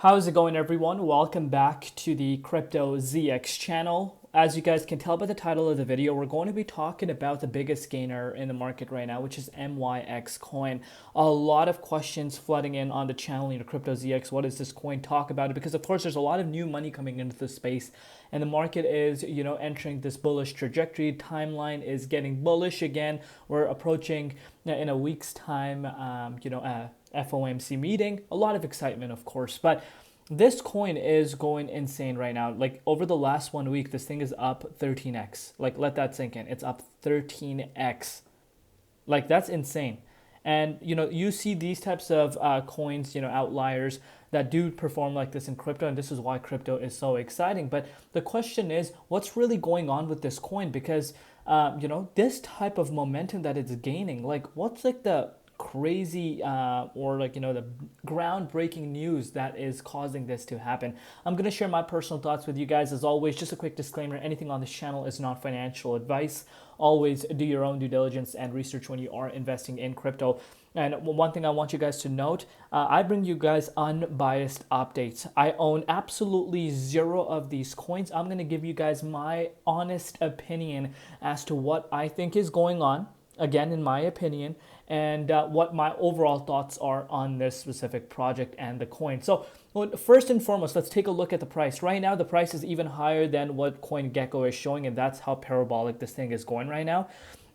How's it going, everyone? Welcome back to the Crypto ZX channel. As you guys can tell by the title of the video, we're going to be talking about the biggest gainer in the market right now, which is MYX coin. A lot of questions flooding in on the channel, Crypto ZX. What is this coin? Talk about it, because of course there's a lot of new money coming into the space, and the market is, entering this bullish trajectory. Timeline is getting bullish again. We're approaching in a week's time, FOMC meeting. A lot of excitement, of course, but this coin is going insane right now. Like over the last 1 week, this thing is up 13x. Like, let that sink in. It's up 13x. Like, that's insane. And you see these types of coins, outliers that do perform like this in crypto, and this is why crypto is so exciting. But the question is, what's really going on with this coin? Because this type of momentum that it's gaining, like what's like the crazy or the groundbreaking news that is causing this to happen? I'm going to share my personal thoughts with you guys. As always, just a quick disclaimer: anything on this channel is not financial advice. Always do your own due diligence and research when you are investing in crypto. And one thing I want you guys to note, I bring you guys unbiased updates. I own absolutely zero of these coins. I'm going to give you guys my honest opinion as to what I think is going on, again, in my opinion, and what my overall thoughts are on this specific project and the coin. So first and foremost, let's take a look at the price. Right now, the price is even higher than what CoinGecko is showing, and that's how parabolic this thing is going right now.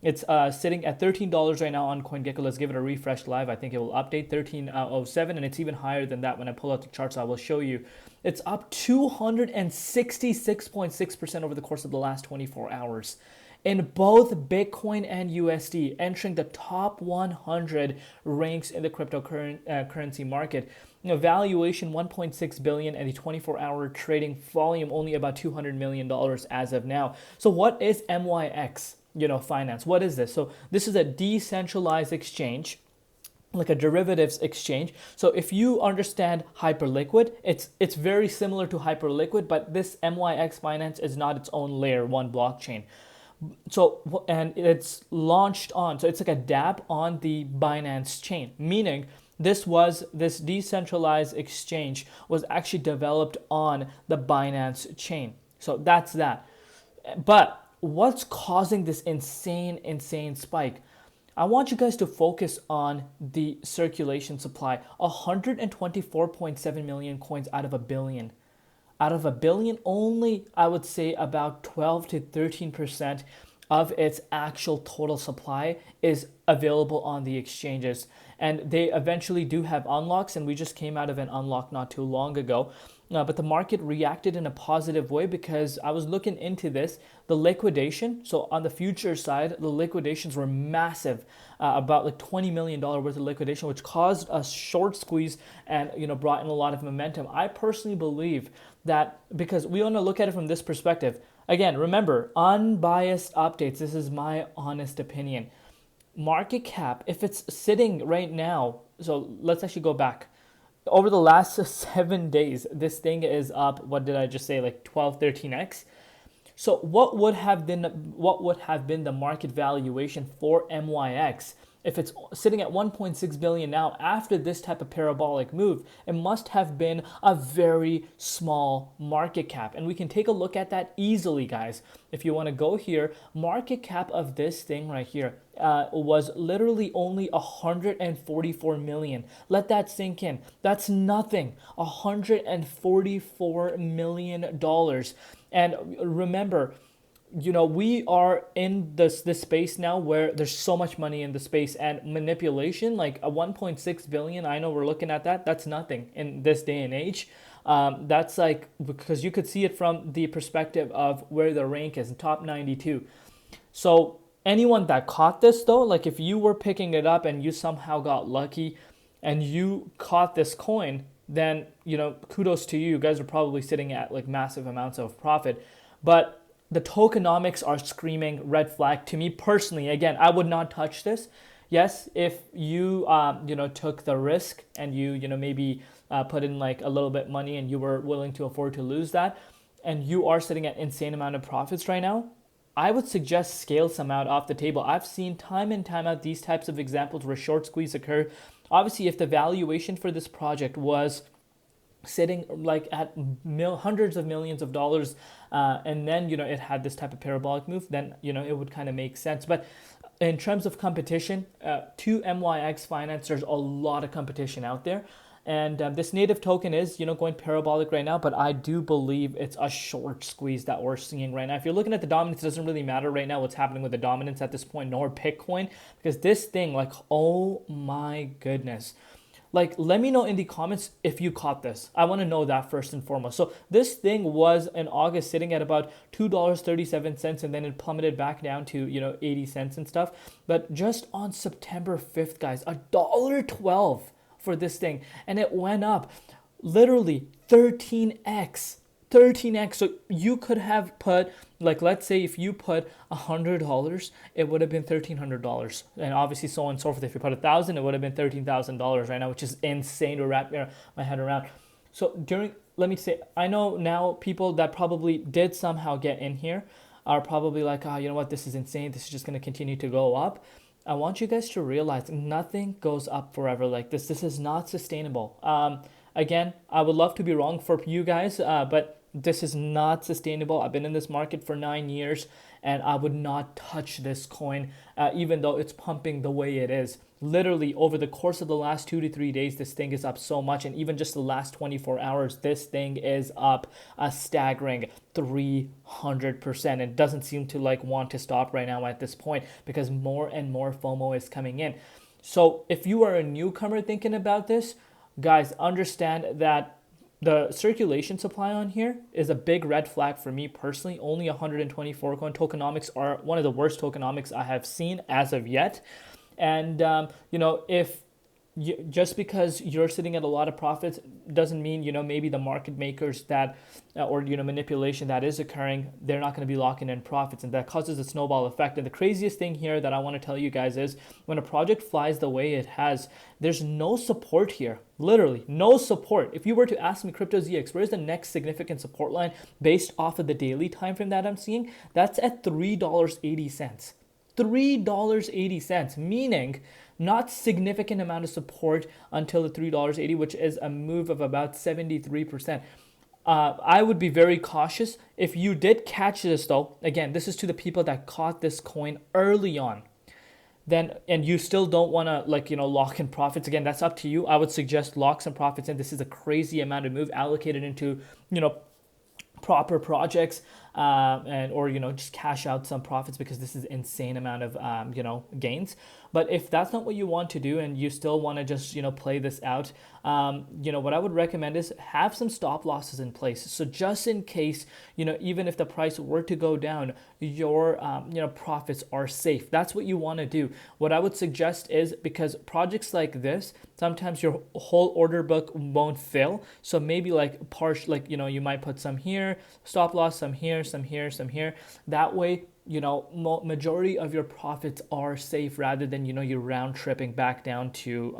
It's sitting at $13 right now on CoinGecko. Let's give it a refresh live. I think it will update 13.07, and it's even higher than that when I pull out the charts. I will show you. It's up 266.6% over the course of the last 24 hours. In both Bitcoin and USD, entering the top 100 ranks in the cryptocurrency market. Valuation $1.6 billion, and the 24-hour trading volume only about $200 million as of now. So what is MYX Finance? What is this? So this is a decentralized exchange, like a derivatives exchange. So if you understand Hyperliquid, it's very similar to Hyperliquid, but this MYX Finance is not its own layer 1 blockchain. So, and it's launched on, so it's like a dApp on the Binance chain, meaning this decentralized exchange was actually developed on the Binance chain. So that's that. But what's causing this insane spike? I want you guys to focus on the circulation supply. 124.7 million coins out of a billion. Out of a billion, only I would say about 12 to 13% of its actual total supply is available on the exchanges. And they eventually do have unlocks, and we just came out of an unlock not too long ago. But the market reacted in a positive way, because I was looking into this. The liquidation, so on the future side, the liquidations were massive, about like $20 million worth of liquidation, which caused a short squeeze and brought in a lot of momentum. I personally believe that, because we want to look at it from this perspective. Again, remember, unbiased updates. This is my honest opinion. Market cap, if it's sitting right now, so let's actually go back. Over the last 7 days, this thing is up, what did I just say, like 12, 13x? So what would have been the market valuation for MYX? If it's sitting at 1.6 billion now, after this type of parabolic move, it must have been a very small market cap. And we can take a look at that easily, guys. If you want to go here, market cap of this thing right here was literally only 144 million. Let that sink in. That's nothing. $144 million. And remember, we are in this space now where there's so much money in the space, and manipulation, like a 1.6 billion. I know we're looking at that. That's nothing in this day and age. That's like, because you could see it from the perspective of where the rank is, top 92. So anyone that caught this though, like if you were picking it up and you somehow got lucky and you caught this coin, then, kudos to you. You guys are probably sitting at like massive amounts of profit. But the tokenomics are screaming red flag to me personally. Again, I would not touch this. Yes, if you took the risk and you maybe put in like a little bit money and you were willing to afford to lose that, and you are sitting at insane amount of profits right now, I would suggest scale some out off the table. I've seen time and time out these types of examples where short squeeze occur. Obviously, if the valuation for this project was sitting like at hundreds of millions of dollars, and then it had this type of parabolic move, then it would kind of make sense. But in terms of competition, to MYX Finance, there's a lot of competition out there. And this native token is, going parabolic right now, but I do believe it's a short squeeze that we're seeing right now. If you're looking at the dominance, it doesn't really matter right now what's happening with the dominance at this point, nor Bitcoin, because this thing, like, oh my goodness. Like, let me know in the comments if you caught this. I want to know that first and foremost. So this thing was in August sitting at about $2.37, and then it plummeted back down to 80 cents and stuff. But just on September 5th, guys, $1.12 for this thing, and it went up literally 13x. 13x. So you could have put, like, let's say if you put $100, it would have been $1,300, and obviously so on and so forth. If you put 1,000, it would have been $13,000 right now, which is insane to wrap my head around. So let me say, I know now people that probably did somehow get in here are probably like, oh, you know what, this is insane. This is just going to continue to go up. I want you guys to realize nothing goes up forever like this. This is not sustainable. Again, I would love to be wrong for you guys, but this is not sustainable. I've been in this market for 9 years, and I would not touch this coin, even though it's pumping the way it is. Literally, over the course of the last 2 to 3 days, this thing is up so much. And even just the last 24 hours, this thing is up a staggering 300%. It doesn't seem to want to stop right now at this point, because more and more FOMO is coming in. So if you are a newcomer thinking about this, guys, understand that the circulation supply on here is a big red flag for me personally. Only 124 coin. Tokenomics are one of the worst tokenomics I have seen as of yet. And, if just because you're sitting at a lot of profits doesn't mean, maybe the market makers that, or, manipulation that is occurring, they're not going to be locking in profits, and that causes a snowball effect. And the craziest thing here that I want to tell you guys is when a project flies the way it has, there's no support here, literally no support. If you were to ask me, Crypto ZX, where's the next significant support line based off of the daily time frame that I'm seeing, that's at $3.80. $3.80, meaning not significant amount of support until the $3.80, which is a move of about 73%. I would be very cautious. If you did catch this though, again, this is to the people that caught this coin early on, then, and you still don't want to lock in profits, again, that's up to you. I would suggest lock some profits in. This is a crazy amount of move allocated into, proper projects, or just cash out some profits, because this is insane amount of gains. But if that's not what you want to do, and you still want to just play this out, what I would recommend is have some stop losses in place. So just in case, even if the price were to go down, your profits are safe. That's what you want to do. What I would suggest is, because projects like this, sometimes your whole order book won't fill. So maybe you might put some here, stop loss, some here, some here, some here. That way, majority of your profits are safe, rather than, you're round tripping back down to,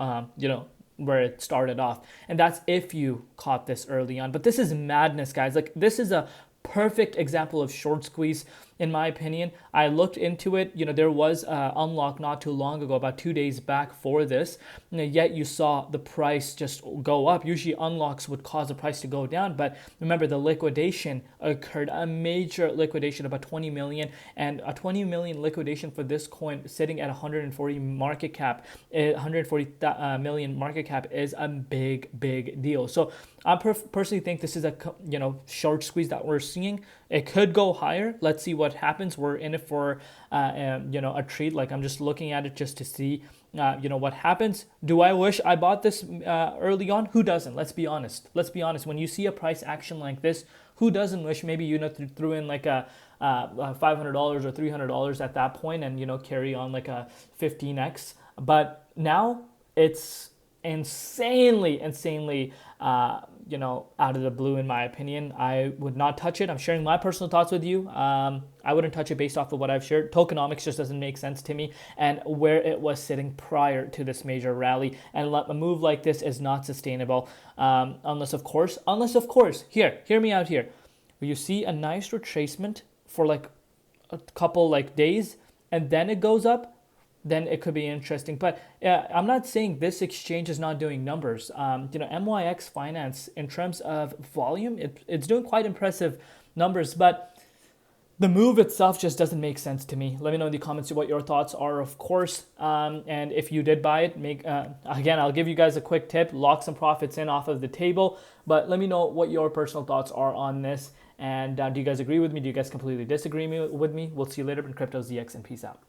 where it started off. And that's if you caught this early on. But this is madness, guys. Like, this is a perfect example of short squeeze, in my opinion. I looked into it. There was unlock not too long ago, about 2 days back for this. Yet you saw the price just go up. Usually unlocks would cause the price to go down. But remember, the liquidation occurred, a major liquidation, about 20 million. And a 20 million liquidation for this coin sitting at 140 market cap, 140 million market cap is a big deal. So I personally think this is a short squeeze that we're seeing. It could go higher. Let's see what happens. We're in it for a treat. Like, I'm just looking at it just to see what happens. Do I wish I bought this early on? Who doesn't? Let's be honest. When you see a price action like this, who doesn't wish maybe threw in like a $500 or $300 at that point, and carry on like a 15x. But now it's insanely out of the blue, in my opinion. I would not touch it. I'm sharing my personal thoughts with you. I wouldn't touch it based off of what I've shared. Tokenomics just doesn't make sense to me, and where it was sitting prior to this major rally. And a move like this is not sustainable, unless of course, hear me out here. You see a nice retracement for like a couple days, and then it goes up. then it could be interesting. But I'm not saying this exchange is not doing numbers. MYX Finance, in terms of volume, it's doing quite impressive numbers, but the move itself just doesn't make sense to me. Let me know in the comments what your thoughts are, of course. And if you did buy it, again, I'll give you guys a quick tip: lock some profits in off of the table. But let me know what your personal thoughts are on this. And do you guys agree with me? Do you guys completely disagree with me? We'll see you later in Crypto ZX, and peace out.